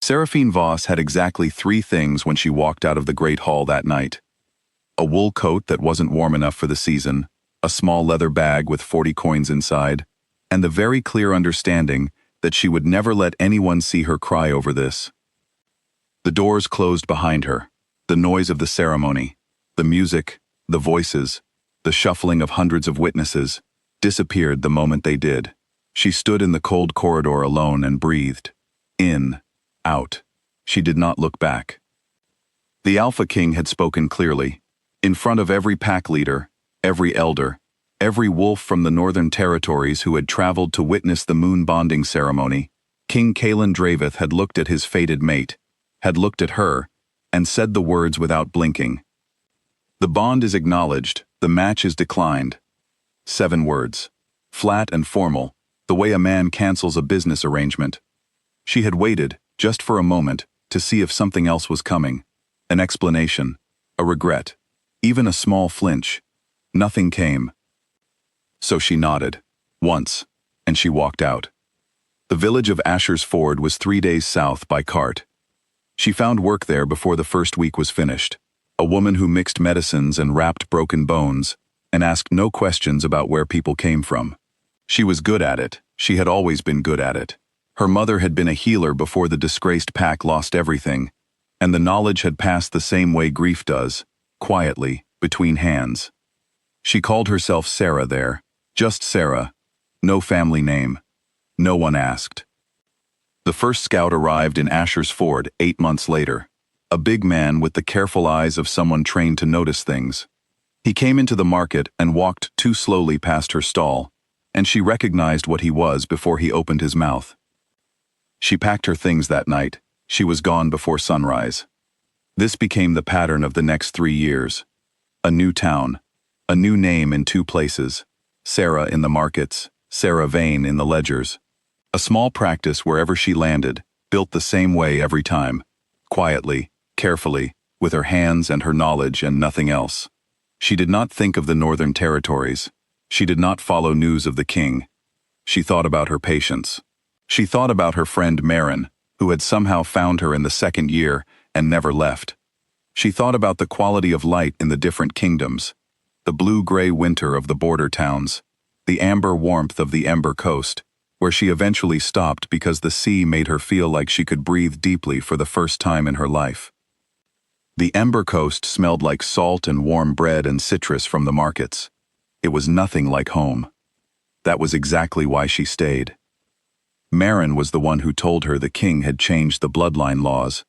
Seraphine Voss had exactly 3 things when she walked out of the Great Hall that night. A wool coat that wasn't warm enough for the season, a small leather bag with 40 coins inside, and the very clear understanding that she would never let anyone see her cry over this. The doors closed behind her. The noise of the ceremony, the music, the voices, the shuffling of hundreds of witnesses, disappeared the moment they did. She stood in the cold corridor alone and breathed. In, out. She did not look back. The Alpha King had spoken clearly. In front of every pack leader, every elder, every wolf from the northern territories who had traveled to witness the moon bonding ceremony, King Kalen Draveth had looked at his fated mate, had looked at her, and said the words without blinking. The bond is acknowledged, the match is declined. 7 words. Flat and formal, the way a man cancels a business arrangement. She had waited, just for a moment, to see if something else was coming. An explanation, a regret, even a small flinch. Nothing came. So she nodded, once, and she walked out. The village of Asher's Ford was 3 days south by cart. She found work there before the first week was finished. A woman who mixed medicines and wrapped broken bones, and asked no questions about where people came from. She was good at it. She had always been good at it. Her mother had been a healer before the disgraced pack lost everything, and the knowledge had passed the same way grief does, quietly, between hands. She called herself Sarah there, just Sarah. No family name. No one asked. The first scout arrived in Asher's Ford 8 months later, a big man with the careful eyes of someone trained to notice things. He came into the market and walked too slowly past her stall, and she recognized what he was before he opened his mouth. She packed her things that night. She was gone before sunrise. This became the pattern of the next 3 years. A new town, a new name in 2 places, Sarah in the markets, Sarah Vane in the ledgers. A small practice wherever she landed, built the same way every time, quietly, carefully, with her hands and her knowledge and nothing else. She did not think of the northern territories. She did not follow news of the king. She thought about her patients. She thought about her friend Marin, who had somehow found her in the 2nd year and never left. She thought about the quality of light in the different kingdoms, the blue-gray winter of the border towns, the amber warmth of the Ember Coast, where she eventually stopped because the sea made her feel like she could breathe deeply for the first time in her life. The Ember Coast smelled like salt and warm bread and citrus from the markets. It was nothing like home. That was exactly why she stayed. Marin was the one who told her the king had changed the bloodline laws.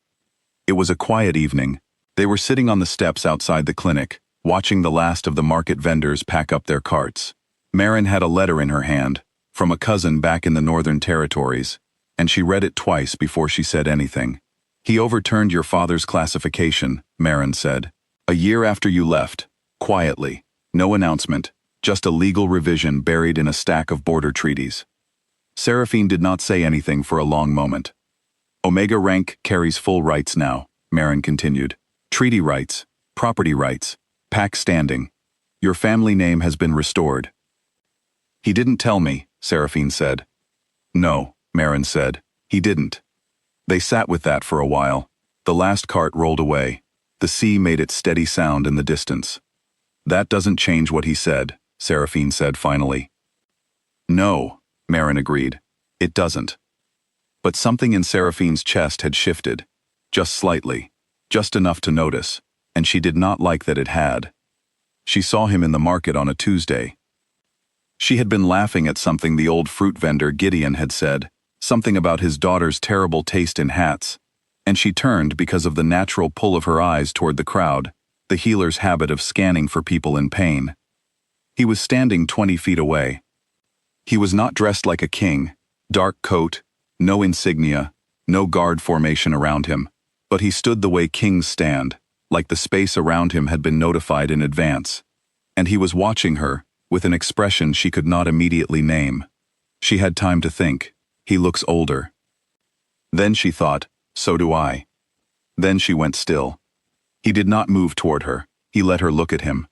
It was a quiet evening. They were sitting on the steps outside the clinic, watching the last of the market vendors pack up their carts. Marin had a letter in her hand, from a cousin back in the Northern Territories, and she read it twice before she said anything. "He overturned your father's classification," Marin said. "A year after you left, quietly, no announcement, just a legal revision buried in a stack of border treaties." Seraphine did not say anything for a long moment. "Omega rank carries full rights now," Marin continued. "Treaty rights, property rights, pack standing. Your family name has been restored." "He didn't tell me," Seraphine said. "No," Marin said, "he didn't." They sat with that for a while. The last cart rolled away. The sea made its steady sound in the distance. "That doesn't change what he said," Seraphine said finally. "No," Marin agreed. "It doesn't." But something in Seraphine's chest had shifted, just slightly, just enough to notice, and she did not like that it had. She saw him in the market on a Tuesday. She had been laughing at something the old fruit vendor Gideon had said, something about his daughter's terrible taste in hats, and she turned because of the natural pull of her eyes toward the crowd, the healer's habit of scanning for people in pain. He was standing 20 feet away. He was not dressed like a king, dark coat, no insignia, no guard formation around him, but he stood the way kings stand, like the space around him had been notified in advance. And he was watching her, with an expression she could not immediately name. She had time to think. He looks older. Then she thought, so do I. Then she went still. He did not move toward her. He let her look at him.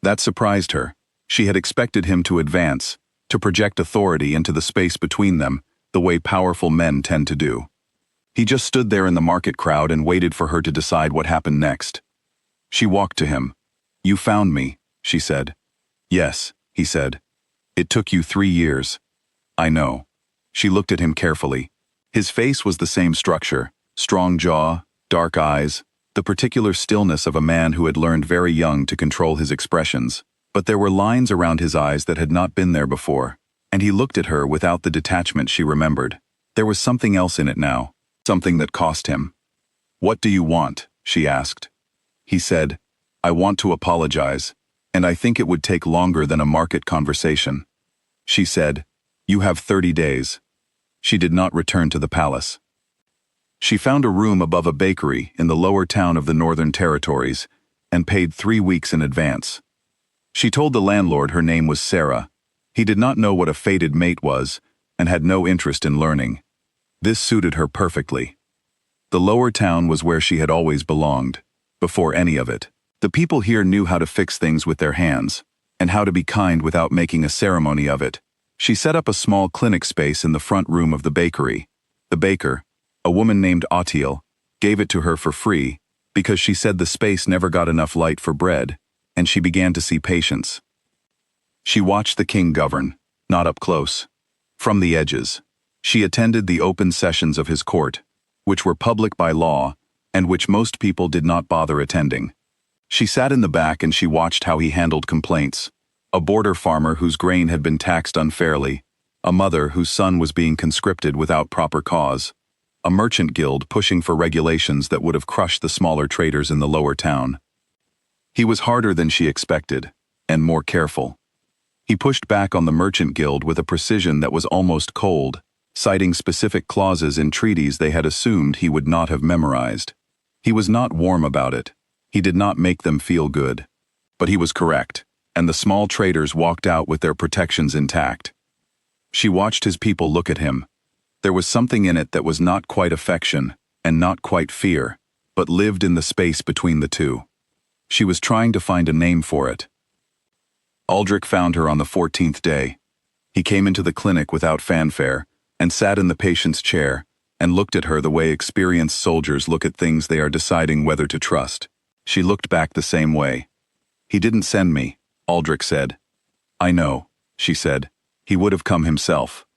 That surprised her. She had expected him to advance, to project authority into the space between them, the way powerful men tend to do. He just stood there in the market crowd and waited for her to decide what happened next. She walked to him. "You found me," she said. "Yes," he said. "It took you 3 years." "I know." She looked at him carefully. His face was the same structure, strong jaw, dark eyes, the particular stillness of a man who had learned very young to control his expressions. But there were lines around his eyes that had not been there before, and he looked at her without the detachment she remembered. There was something else in it now, something that cost him. "What do you want?" she asked. He said, "I want to apologize, and I think it would take longer than a market conversation." She said, "You have 30 days. She did not return to the palace. She found a room above a bakery in the lower town of the Northern Territories and paid 3 weeks in advance. She told the landlord her name was Sarah. He did not know what a fated mate was and had no interest in learning. This suited her perfectly. The lower town was where she had always belonged, before any of it. The people here knew how to fix things with their hands, and how to be kind without making a ceremony of it. She set up a small clinic space in the front room of the bakery. The baker, a woman named Autiel, gave it to her for free because she said the space never got enough light for bread, and she began to see patients. She watched the king govern, not up close. From the edges. She attended the open sessions of his court, which were public by law, and which most people did not bother attending. She sat in the back and she watched how he handled complaints. A border farmer whose grain had been taxed unfairly, a mother whose son was being conscripted without proper cause, a merchant guild pushing for regulations that would have crushed the smaller traders in the lower town. He was harder than she expected, and more careful. He pushed back on the merchant guild with a precision that was almost cold, citing specific clauses in treaties they had assumed he would not have memorized. He was not warm about it. He did not make them feel good. But he was correct, and the small traders walked out with their protections intact. She watched his people look at him. There was something in it that was not quite affection, and not quite fear, but lived in the space between the two. She was trying to find a name for it. Aldrich found her on the 14th day. He came into the clinic without fanfare, and sat in the patient's chair, and looked at her the way experienced soldiers look at things they are deciding whether to trust. She looked back the same way. "He didn't send me," Aldrich said. "I know," she said. "He would have come himself."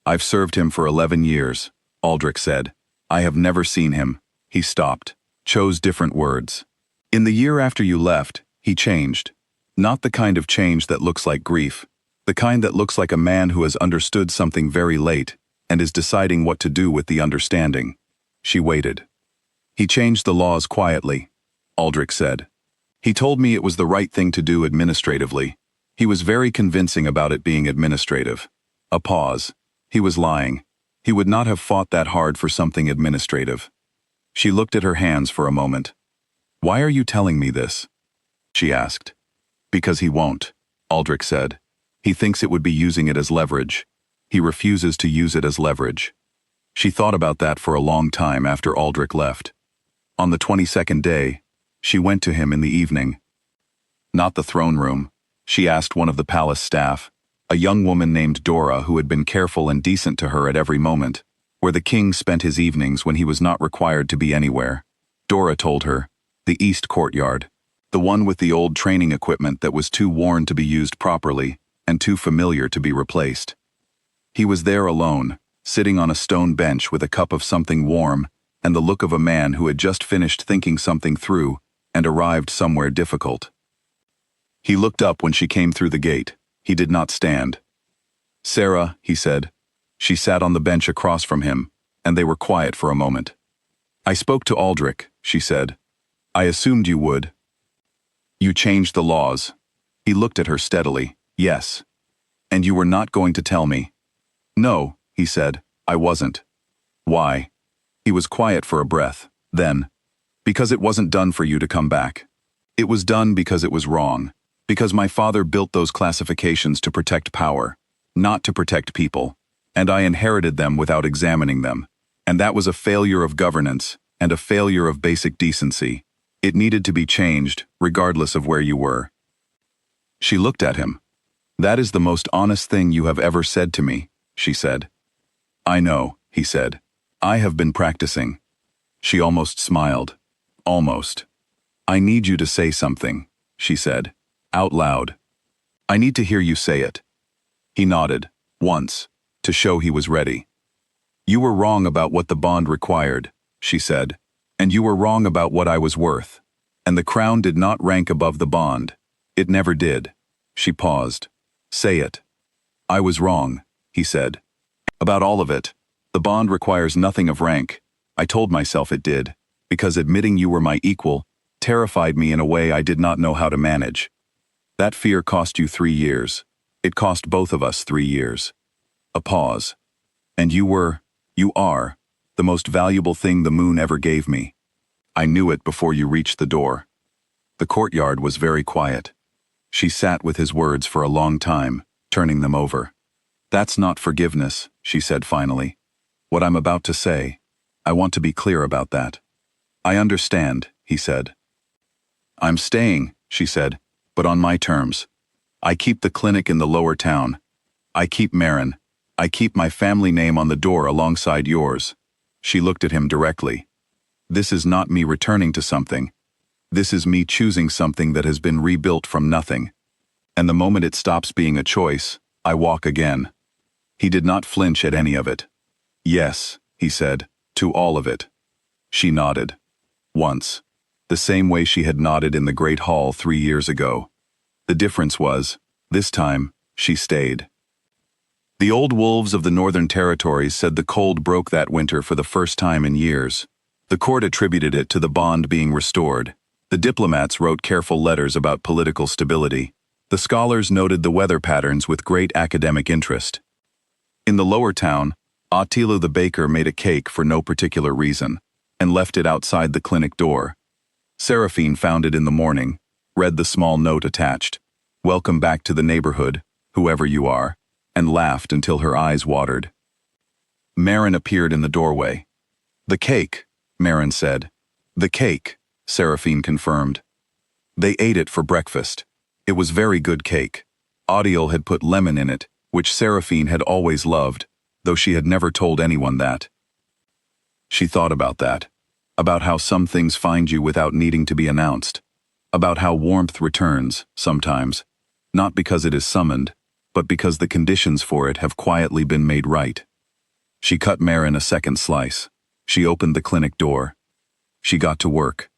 "I've served him for 11 years, Aldrich said. "I have never seen him." He stopped, chose different words. "In the year after you left, he changed. Not the kind of change that looks like grief, the kind that looks like a man who has understood something very late and is deciding what to do with the understanding." She waited. "He changed the laws quietly," Aldrich said. "He told me it was the right thing to do administratively. He was very convincing about it being administrative." A pause. He was lying. He would not have fought that hard for something administrative. She looked at her hands for a moment. "Why are you telling me this?" she asked. "Because he won't," Aldrich said. "He thinks it would be using it as leverage. He refuses to use it as leverage." She thought about that for a long time after Aldrich left. On the 22nd day, she went to him in the evening. Not the throne room. She asked one of the palace staff, a young woman named Dora who had been careful and decent to her at every moment, where the king spent his evenings when he was not required to be anywhere. Dora told her, the East Courtyard. The one with the old training equipment that was too worn to be used properly and too familiar to be replaced. He was there alone, sitting on a stone bench with a cup of something warm and the look of a man who had just finished thinking something through and arrived somewhere difficult. He looked up when she came through the gate. He did not stand. "Sarah," he said. She sat on the bench across from him, and they were quiet for a moment. "I spoke to Aldrich," she said. "I assumed you would. You changed the laws." He looked at her steadily. "Yes. And you were not going to tell me." "No," he said, "I wasn't." "Why?" He was quiet for a breath. Then, "Because it wasn't done for you to come back. It was done because it was wrong. Because my father built those classifications to protect power, not to protect people, and I inherited them without examining them. And that was a failure of governance and a failure of basic decency. It needed to be changed, regardless of where you were." She looked at him. "That is the most honest thing you have ever said to me," she said. "I know," he said. I have been practicing. She almost smiled. Almost. I need you to say something, she said, out loud. I need to hear you say it. He nodded, once, to show he was ready. You were wrong about what the bond required, she said, and you were wrong about what I was worth. And the crown did not rank above the bond. It never did. She paused. Say it. I was wrong, he said. About all of it. The bond requires nothing of rank. I told myself it did, because admitting you were my equal terrified me in a way I did not know how to manage. That fear cost you 3 years. It cost both of us 3 years. A pause. And you are, the most valuable thing the moon ever gave me. I knew it before you reached the door. The courtyard was very quiet. She sat with his words for a long time, turning them over. That's not forgiveness, she said finally. What I'm about to say, I want to be clear about that. I understand, he said. I'm staying, she said, but on my terms. I keep the clinic in the lower town. I keep Marin. I keep my family name on the door alongside yours. She looked at him directly. This is not me returning to something. This is me choosing something that has been rebuilt from nothing. And the moment it stops being a choice, I walk again. He did not flinch at any of it. Yes, he said, to all of it. She nodded. Once. The same way she had nodded in the Great Hall 3 years ago. The difference was, this time, she stayed. The old wolves of the Northern Territories said the cold broke that winter for the first time in years. The court attributed it to the bond being restored. The diplomats wrote careful letters about political stability. The scholars noted the weather patterns with great academic interest. In the lower town, Attila the baker made a cake for no particular reason, and left it outside the clinic door. Seraphine found it in the morning, read the small note attached, "Welcome back to the neighborhood, whoever you are," and laughed until her eyes watered. Marin appeared in the doorway. "The cake," Marin said. "The cake," Seraphine confirmed. They ate it for breakfast. It was very good cake. Odile had put lemon in it, which Seraphine had always loved, though she had never told anyone that. She thought about that. About how some things find you without needing to be announced. About how warmth returns, sometimes, not because it is summoned, but because the conditions for it have quietly been made right. She cut Marin a second slice. She opened the clinic door. She got to work.